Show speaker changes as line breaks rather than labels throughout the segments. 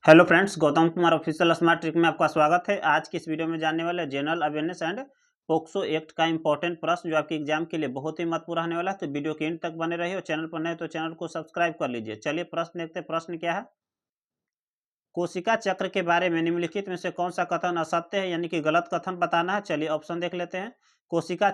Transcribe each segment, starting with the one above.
Hello friends, Gautam Kumar official smart trick में आपका स्वागत है। आज की इस वीडियो में जानने वाले general awareness and POCSO act का इंपॉर्टेंट प्रश्न जो आपके एग्जाम के लिए बहुत ही महत्वपूर्ण रहने वाला है। तो वीडियो के एंड तक बने रहिए और चैनल पर नए तो चैनल को सब्सक्राइब कर लीजिए। चलिए प्रश्न देखते हैं। प्रश्न क्या है? कोशिका चक्र के बारे में निम्नलिखित में से कौन सा कथन असत्य है यानी कि गलत कथन बताना है। चलिए ऑप्शन देख लेते हैं। कोशिका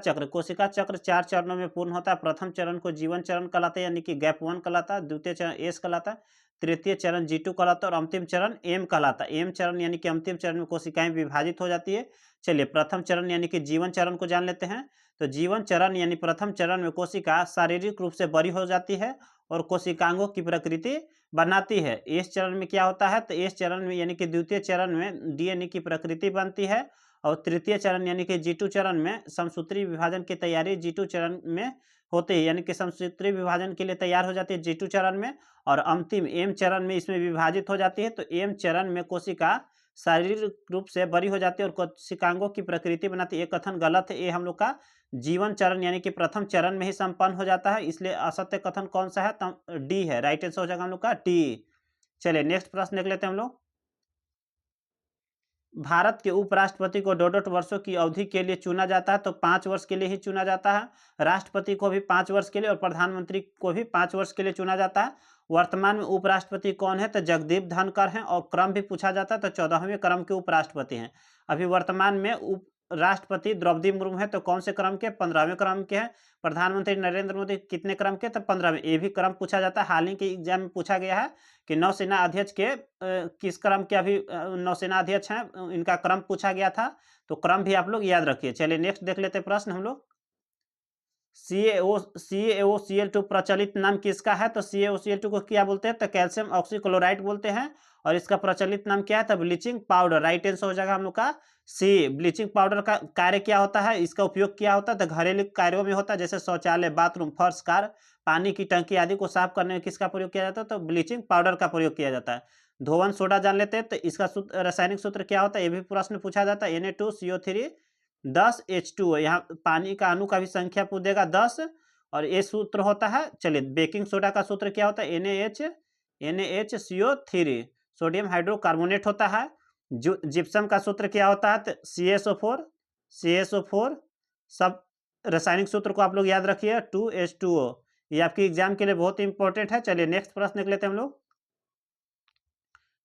चक्र 4 चरणों में पूर्ण होता है। प्रथम चरण को जीवन चरण कहलाता है यानी कि गैप 1 कहलाता है। द्वितीय चरण एस कहलाता है। तृतीय चरण G2 कहलाता है और अंतिम चरण एम कहलाता है। एम चरण यानी कि अंतिम चरण में कोशिकाएं विभाजित हो जाती है। चलिए प्रथम चरण यानी कि जीवन चरण को जान लेते हैं। तो जीवन चरण यानी प्रथम चरण में कोशिका शारीरिक रूप से बड़ी हो जाती है और कोशिकांगों की प्रकृति बनाती है। इस चरण में क्या होता है? तो इस चरण में यानी कि द्वितीय चरण में डीएनए की प्रकृति बनती है और तृतीय चरण यानी कि G2 चरण में समसूत्री विभाजन की तैयारी G2 चरण में होती है यानी कि समसूत्री विभाजन के लिए तैयार हो जाती है G2 चरण में। और अंतिम एम चरण में इसमें विभाजित हो जाती है। तो एम चरण में कोशिका शारीरिक रूप से बड़ी हो जाती है और कोशिकांगों की प्रकृति बनाती है। ये कथन गलत है। ये हम लोग का जीवन चरण यानी कि प्रथम चरण में ही संपन्न हो जाता है, इसलिए असत्य कथन कौन सा है? तो डी है। राइट आंसर हो जाएगा हम लोग का डी। चलिए नेक्स्ट प्रश्न देख लेते हैं हम लोग। भारत के उपराष्ट्रपति को 2.5 वर्षों की अवधि के लिए चुना जाता है। तो 5 वर्ष के लिए ही चुना जाता है। राष्ट्रपति को भी 5 वर्ष के लिए और प्रधानमंत्री को भी 5 वर्ष के लिए चुना जाता है। वर्तमान में उपराष्ट्रपति कौन है? तो जगदीप धनखड़ हैं। और क्रम भी पूछा जाता है तो 14वें क्रम के उपराष्ट्रपति हैं। अभी वर्तमान में उप राष्ट्रपति द्रौपदी मुर्मू है तो कौन से क्रम के? 15वें क्रम के हैं। प्रधानमंत्री नरेंद्र मोदी कितने क्रम के? तो 15वें। ये भी क्रम पूछा जाता है। हाल ही के एग्जाम में पूछा गया है कि नौसेना अध्यक्ष के किस क्रम के अभी नौसेना अध्यक्ष हैं, इनका क्रम पूछा गया था। तो क्रम भी आप लोग याद रखिए। चलिए नेक्स्ट देख लेते हैं प्रश्न हम लोग। CaOCl2 प्रचलित नाम किसका है? तो CaOCl2 को क्या बोलते हैं? तो कैल्शियम ऑक्सीक्लोराइड बोलते हैं। और इसका प्रचलित नाम क्या है? तो ब्लीचिंग पाउडर। राइट आंसर हो जाएगा हम लोग का सी। ब्लीचिंग पाउडर का कार्य क्या होता है? इसका उपयोग क्या होता है? तो घरेलू कार्यों में होता है, जैसे शौचालय, बाथरूम, फर्श, कार, पानी की टंकी आदि को साफ करने में किसका प्रयोग किया जाता है? तो ब्लीचिंग पाउडर का प्रयोग किया जाता है। धोवन सोडा जान लेते हैं। तो इसका रासायनिक सूत्र क्या होता है? ये भी प्रश्न पूछा जाता है। Na2CO3 10H2O। यहाँ पानी का अणु का भी संख्या पूछ देगा 10 और ये सूत्र होता है। चलिए बेकिंग सोडा का सूत्र क्या होता है? NaHCO3 सोडियम हाइड्रोकार्बोनेट होता है। जो जिप्सम का सूत्र क्या होता है? तो CaSO4 सब रासायनिक सूत्र को आप लोग याद रखिए 2H2O। ये आपके एग्जाम के लिए बहुत इंपॉर्टेंट है। चलिए नेक्स्ट प्रश्न देख लेते हैं हम लोग।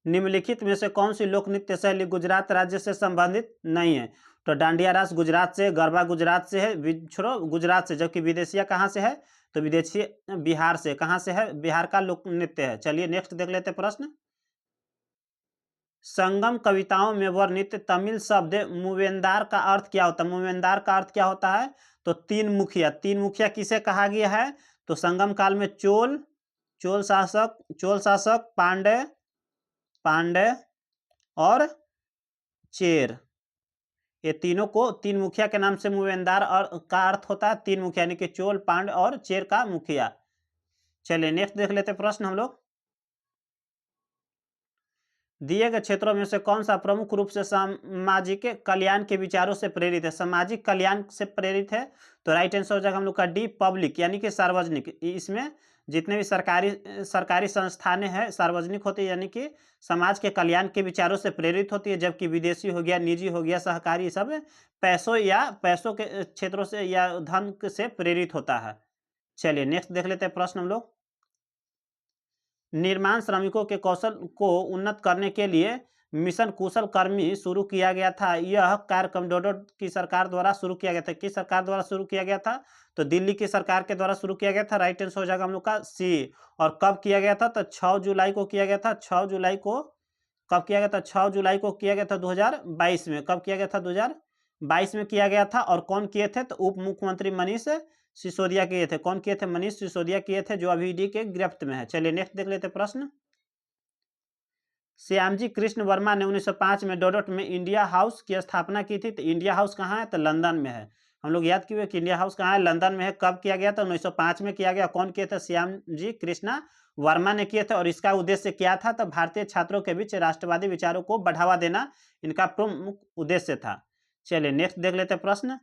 निम्नलिखित में से कौन सी लोक नृत्य शैली गुजरात राज्य से संबंधित नहीं है? तो डांडिया रास गुजरात से, गरबा गुजरात से है, छोड़ो गुजरात से, जबकि विदेशिया कहाँ से है? तो विदेशी बिहार से। कहाँ से है? बिहार का लोक नृत्य है। चलिए नेक्स्ट देख लेते हैं प्रश्न। संगम कविताओं में वर्णित तमिल शब्द मूवेंदार का अर्थ क्या होता है? मूवेंदार का अर्थ क्या होता है? तो तीन मुखिया। तीन मुखिया किसे कहा गया है? तो संगम काल में चोल शासक, पांड्य और चेर, ये तीनों को तीन मुखिया के नाम से मूवेंदार और का अर्थ होता है तीन मुखिया यानी कि चोल, पांड्य और चेर का मुखिया। चलिए नेक्स्ट देख लेते हैं प्रश्न हम लोग। दिए गए क्षेत्रों में से कौन सा प्रमुख रूप से सामाजिक कल्याण के विचारों से प्रेरित है? सामाजिक कल्याण से प्रेरित है। तो राइट आंसर हो जाएगा हम लोग का डी, पब्लिक यानी कि सार्वजनिक। इसमें जितने भी सरकारी संस्थानें हैं सार्वजनिक होती है यानी कि समाज के कल्याण के विचारों से प्रेरित होती है, जबकि विदेशी हो गया, निजी हो गया, सहकारी, सब पैसों के क्षेत्रों से या धन से प्रेरित होता है। चलिए नेक्स्ट देख लेते हैं प्रश्न हम लोग। निर्माण श्रमिकों के कौशल को उन्नत करने के लिए मिशन कुशल कर्मी शुरू किया गया था। यह कार्यक्रम डोडो की सरकार द्वारा शुरू किया गया था। किस सरकार द्वारा शुरू किया गया था? तो दिल्ली की सरकार के द्वारा शुरू किया गया था। राइट आंसर हो जाएगा हम लोग का सी। और कब किया गया था? तो 6 जुलाई को किया गया था। 6 जुलाई को कब किया गया था? 6 जुलाई को किया गया था 2022 में। कब किया गया था? 2022 में किया गया था। और कौन किए थे? तो उप मुख्यमंत्री मनीष सिसोदिया किए थे। कौन किए थे? मनीष सिसोदिया किए थे, जो अभी ईडी के गिरफ्त में है। चलिए नेक्स्ट देख लेते प्रश्न। श्यामजी कृष्ण वर्मा ने 1905 में डोडोट में इंडिया हाउस की स्थापना की थी। तो इंडिया हाउस कहाँ है? तो लंदन में है। हम लोग याद किए कि इंडिया हाउस कहाँ है? लंदन में है। कब किया गया था? 1905 में किया गया। कौन किए थे? श्यामजी कृष्णा वर्मा ने किए थे। और इसका उद्देश्य क्या था? तो भारतीय छात्रों के बीच राष्ट्रवादी विचारों को बढ़ावा देना इनका प्रमुख उद्देश्य था। चलिए नेक्स्ट देख लेते प्रश्न।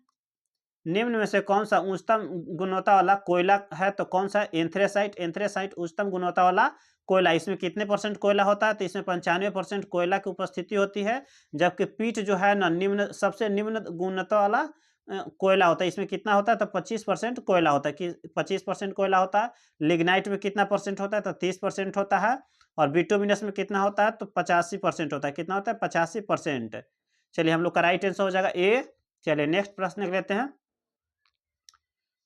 निम्न में से कौन सा उच्चतम गुणवत्ता वाला कोयला है? तो कौन सा? एंथ्रेसाइट। एंथ्रेसाइट उच्चतम गुणवत्ता वाला कोयला। इसमें कितने परसेंट कोयला होता है? तो इसमें 95% कोयला की उपस्थिति होती है, जबकि पीट जो है ना निम्न, सबसे निम्न गुणवत्ता वाला कोयला होता है। इसमें कितना होता है? तो 25% कोयला होता है। कि 25% कोयला होता है। लिग्नाइट में कितना परसेंट होता है? तो 30% होता है। और बिटुमिनस में कितना होता है? तो 85% होता है। कितना होता है? 85%। चलिए हम लोग का राइट आंसर हो जाएगा ए। चलिए नेक्स्ट प्रश्न लेते हैं।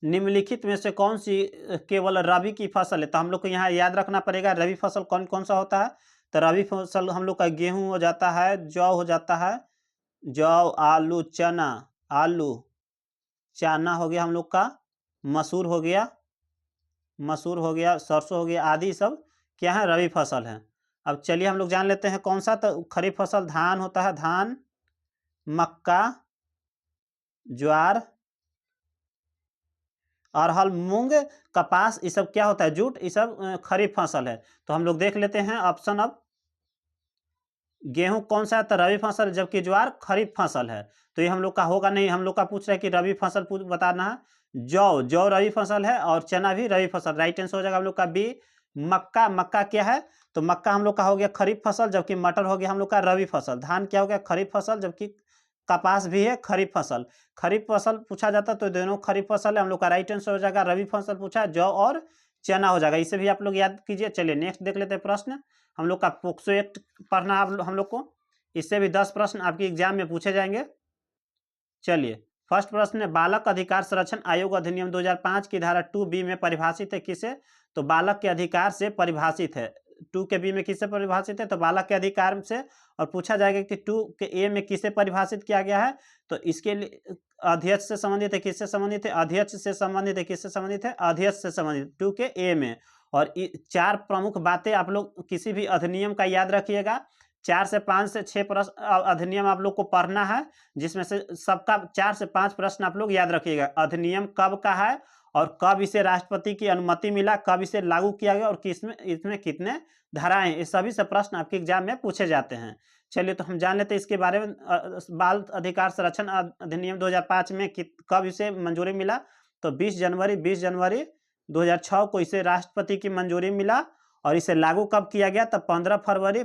निम्नलिखित में से कौन सी केवल रबी की फसल है? तो हम लोग को यहाँ याद रखना पड़ेगा रबी फसल कौन कौन सा होता है। तो रबी फसल हम लोग का गेहूं हो जाता है, जौ हो जाता है, जौ, आलू, चना, आलू, चना हो गया हम लोग का, मसूर हो गया, मसूर हो गया, सरसों हो गया, आदि सब क्या है? रबी फसल है। अब चलिए हम लोग जान लेते हैं कौन सा। तो खरीफ फसल धान होता है, धान, मक्का, ज्वार, अरहर, मूंग, कपास, ये सब क्या होता है? जूट। ये सब खरीफ फसल है। तो हम लोग देख लेते हैं ऑप्शन। अब गेहूं कौन सा है? तो रबी फसल, जबकि ज्वार खरीफ फसल है। तो ये हम लोग का होगा नहीं। हम लोग का पूछ रहा है कि रबी फसल बताना है। जौ, जौ रबी फसल है, और चना भी रबी फसल। राइट आंसर हो जाएगा हम लोग का बी। मक्का, मक्का क्या है? तो मक्का हम लोग का हो गया खरीफ फसल, जबकि मटर हो गया हम लोग का रबी फसल। धान क्या हो गया? खरीफ फसल, जबकि कपास भी है खरीफ फसल। खरीफ फसल पूछा जाता तो दोनों खरीफ फसल है। हम लोग का राइट आंसर हो जाएगा रबी फसल पूछा है, जौ और चना हो जाएगा। इसे भी आप लोग याद कीजिए। चलिए नेक्स्ट देख लेते हैं प्रश्न। हम लोग का पोक्सो एक्ट पढ़ना हम लोग को। इससे भी 10 प्रश्न आपके एग्जाम में पूछे जाएंगे। चलिए फर्स्ट प्रश्न है, बालक अधिकार संरक्षण आयोग अधिनियम 2005 की धारा 2B में परिभाषित है किसे? तो बालक के अधिकार से परिभाषित है। 2 के बी में किससे परिभाषित है? तो बालक के अधिकार से। और पूछा जाएगा कि 2 के ए में किसे परिभाषित किया गया है? तो इसके लिए अध्यक्ष से संबंधित है। किससे संबंधित है? अध्यक्ष से संबंधित है। किससे संबंधित है? अध्यक्ष से संबंधित, 2 के ए में। और 4 प्रमुख बातें आप लोग किसी भी अधिनियम का याद रखिएगा। 4 से 5 से 6 प्रश्न अधिनियम आप लोग को पढ़ना है, जिसमें से सबका 4 से 5 प्रश्न आप लोग याद रखिएगा। अधिनियम कब का है, और कब इसे राष्ट्रपति की अनुमति मिला, कब इसे लागू किया गया, और किसमें इसमें कितने धाराएं, ये सभी से प्रश्न आपके एग्जाम में पूछे जाते हैं। चलिए तो हम जान लेते हैं इसके बारे में। बाल अधिकार संरक्षण अधिनियम 2005 में कब इसे मंजूरी मिला? तो 20 जनवरी 2006 को इसे राष्ट्रपति की मंजूरी मिला। और इसे लागू कब किया गया? तब 15 फरवरी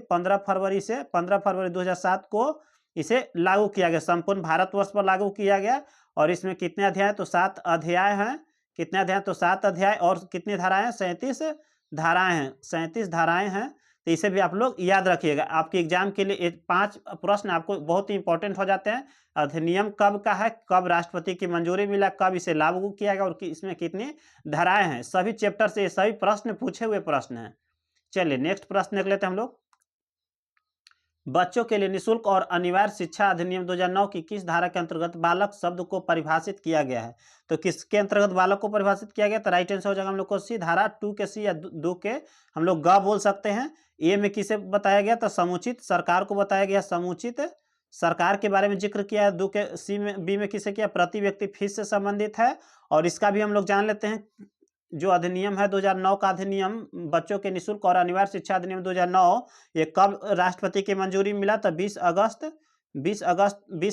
2007 को इसे लागू किया गया। संपूर्ण भारतवर्ष पर लागू किया गया। और इसमें कितने अध्याय? तो 7 अध्याय हैं। कितने अध्याय? तो 7 अध्याय। और कितनी धाराएं हैं? 37 धाराएं हैं। 37 धाराएं हैं। तो इसे भी आप लोग याद रखिएगा। आपके एग्जाम के लिए 5 प्रश्न आपको बहुत ही इंपॉर्टेंट हो जाते हैं। अधिनियम कब का है, कब राष्ट्रपति की मंजूरी मिला, कब इसे लागू किया गया, और इसमें कितनी धाराएं हैं। सभी चैप्टर से ये सभी प्रश्न पूछे हुए प्रश्न हैं। चलिए नेक्स्ट प्रश्न देख लेते हैं हम लोग। बच्चों के लिए निःशुल्क और अनिवार्य शिक्षा अधिनियम 2009 की किस धारा के अंतर्गत बालक शब्द को परिभाषित किया गया है? तो किसके अंतर्गत बालक को परिभाषित किया गया? तो राइट आंसर हो जाएगा हम लोग को सी धारा 2 के सी, या 2 के हम लोग ग बोल सकते हैं। ए में किसे बताया गया? तो समुचित सरकार को बताया गया। समुचित सरकार के बारे में जिक्र किया है। 2 के सी में, बी में किसे किया? प्रति व्यक्ति फीस से संबंधित है। और इसका भी हम लोग जान लेते हैं। जो अधिनियम है 2009 का अधिनियम, बच्चों के निःशुल्क और अनिवार्य शिक्षा अधिनियम 2009, ये कब राष्ट्रपति की मंजूरी मिला? तो 20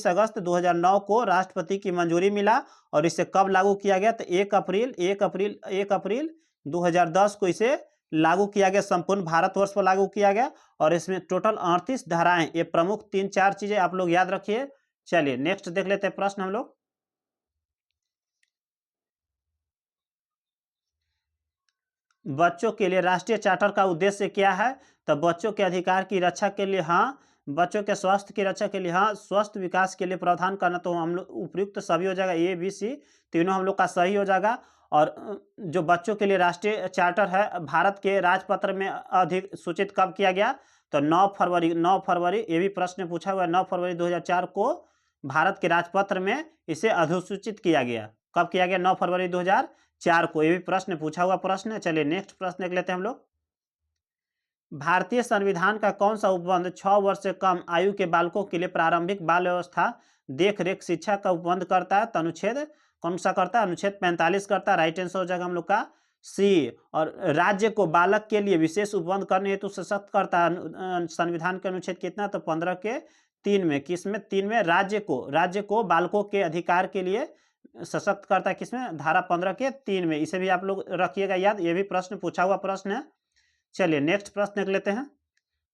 अगस्त 2009 को राष्ट्रपति की मंजूरी मिला। और इसे कब लागू किया गया? तो 1 अप्रैल 2010 को इसे लागू किया गया। संपूर्ण भारतवर्ष पर लागू किया गया। और इसमें टोटल 38 धाराएं। ये प्रमुख 3-4 चीजें आप लोग याद रखिए। चलिए नेक्स्ट देख लेते हैं प्रश्न हम लोग। बच्चों के लिए राष्ट्रीय चार्टर का उद्देश्य क्या है? तो बच्चों के अधिकार की रक्षा के लिए हाँ, बच्चों के स्वास्थ्य की रक्षा के लिए हाँ, स्वस्थ विकास के लिए प्रावधान करना। तो हम लोग उपयुक्त सभी हो जाएगा। ए बी सी तीनों हम लोग का सही हो जाएगा। और जो बच्चों के लिए राष्ट्रीय चार्टर है, भारत के राजपत्र में अधिक सूचित कब किया गया? तो 9 फरवरी, ये भी प्रश्न पूछा हुआ है। 9 फरवरी 2004 को भारत के राजपत्र में इसे अधिसूचित किया गया। कब किया गया? 9 फरवरी 2004 को। ये भी प्रश्न पूछा हुआ प्रश्न है। चलिए नेक्स्ट प्रश्न देख लेते हैं हम लोग। भारतीय संविधान का कौन सा उपबंध 6 वर्ष से कम आयु के बालकों के लिए प्रारंभिक बाल व्यवस्था देख रेख शिक्षा का उपबंध करता है? तो अनुच्छेद कौन सा करता है? अनुच्छेद 45 करता है। राइट आंसर हो जाएगा हम लोग का सी। और राज्य को बालक के लिए विशेष उपबंध करने हेतु सशक्त करता है। संविधान के अनुच्छेद कितना? तो 15 के 3 में। किस में? 3 में। राज्य को बालकों के अधिकार के लिए सशक्त करता है किसमें, धारा 15 के 3 में। इसे भी आप लोग रखिएगा याद, ये भी प्रश्न पूछा हुआ प्रश्न है। चलिए नेक्स्ट प्रश्न देख लेते हैं।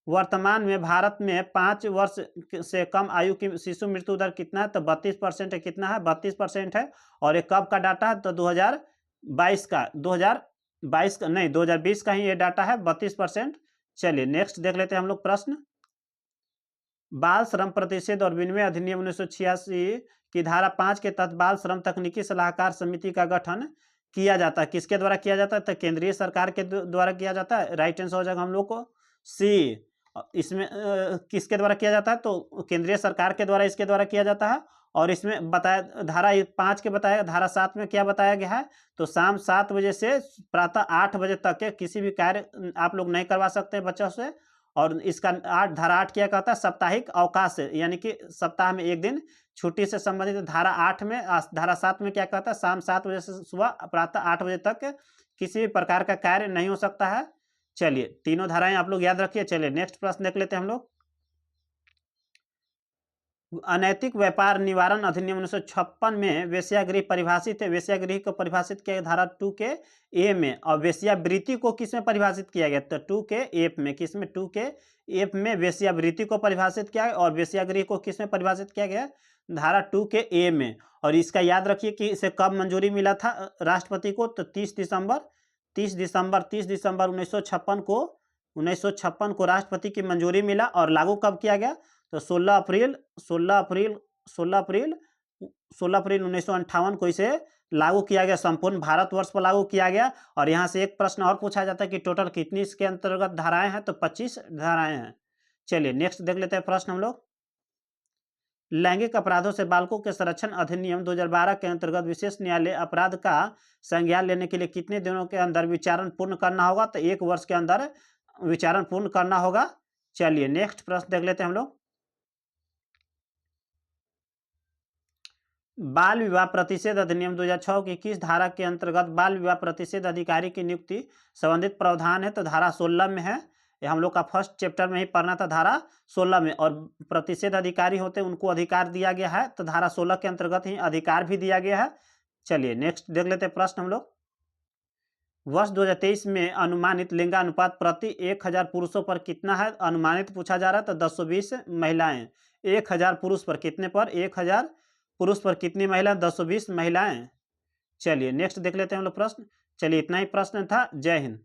वर्तमान में भारत में 5 वर्ष से कम आयु की शिशु मृत्यु दर कितना है, तो 32% है। कितना है, 32% है। और ये कब का डाटा है, तो 2022 का, 2022 का नहीं, 2020 का ही ये डाटा है, 32%। चलिए नेक्स्ट देख लेते हैं हम लोग प्रश्न। बाल श्रम प्रतिषेध और विनिमय अधिनियम 1986 की धारा 5 के तहत बाल श्रम तकनीकी सलाहकार समिति का गठन किया जाता है। किसके द्वारा किया जाता है, तो केंद्रीय सरकार के द्वारा किया जाता है। राइट आंसर हो जाएगा हम लोग को सी। इसमें किसके द्वारा किया जाता है, तो केंद्रीय सरकार के द्वारा इसके द्वारा किया जाता है। और इसमें बताया धारा 5 के बताया, धारा 7 में क्या बताया गया है, तो शाम 7 बजे से प्रातः 8 बजे तक के किसी भी कार्य आप लोग नहीं करवा सकते बच्चों से। और इसका धारा 8 क्या कहता है, साप्ताहिक अवकाश से, यानी कि सप्ताह में एक दिन छुट्टी से संबंधित। धारा 8 में, धारा 7 में क्या कहता है, शाम 7 बजे से सुबह प्रातः 8 बजे तक किसी भी प्रकार का कार्य नहीं हो सकता है। चलिए तीनों धाराएं आप लोग याद रखिए। चलिए नेक्स्ट प्रश्न देख लेते हैं हम लोग। अनैतिक व्यापार निवारण अधिनियम 1956 में वेश्यागृह परिभाषित है। वेश्यागृह को परिभाषित किया गया धारा 2 के ए में। और वेश्यावृत्ति को किसमें परिभाषित किया गया, तो 2 के एफ में। किसमें, 2 के एफ में वेश्यावृत्ति को परिभाषित किया गया। और वेश्यागृह को किसमें परिभाषित किया गया, धारा 2 के ए में। और इसका याद रखिए कि इसे कब मंजूरी मिला था राष्ट्रपति को, तो 30 दिसंबर 1956 को राष्ट्रपति की मंजूरी मिला। और लागू कब किया गया, तो 16 अप्रैल 1958 को इसे लागू किया गया, संपूर्ण भारतवर्ष पर लागू किया गया। और यहाँ से एक प्रश्न और पूछा जाता है कि टोटल कितनी इसके अंतर्गत धाराएं हैं, तो 25 धाराएं हैं। चलिए नेक्स्ट देख लेते हैं प्रश्न हम लोग। लैंगिक अपराधों से बालकों के संरक्षण अधिनियम 2012 के अंतर्गत विशेष न्यायालय अपराध का संज्ञान लेने के लिए कितने दिनों के अंदर विचारण पूर्ण करना होगा, तो 1 वर्ष के अंदर विचारण पूर्ण करना होगा। चलिए नेक्स्ट प्रश्न देख लेते हैं हम लोग। बाल विवाह प्रतिषेध अधिनियम 2006 की किस धारा के अंतर्गत बाल विवाह प्रतिषेध अधिकारी की नियुक्ति संबंधित प्रावधान है, तो धारा 16 में है। ये हम लोग का फर्स्ट चैप्टर में ही पढ़ना था, धारा 16 में। और प्रतिषेध अधिकारी होते हैं, उनको अधिकार दिया गया है, तो धारा 16 के अंतर्गत ही अधिकार भी दिया गया है। चलिए नेक्स्ट देख लेते हैं प्रश्न हम लोग। वर्ष 2023 में अनुमानित लिंगानुपात प्रति 1000 पुरुषों पर कितना है, अनुमानित पूछा जा रहा है, तो 1020 महिलाएं। 1000 पुरुष पर कितने पर, 1000 पुरुष पर कितनी महिलाएं, 1020 महिलाएं। चलिए नेक्स्ट देख लेते हैं हम लोग प्रश्न। चलिए इतना ही प्रश्न था। जय हिंद।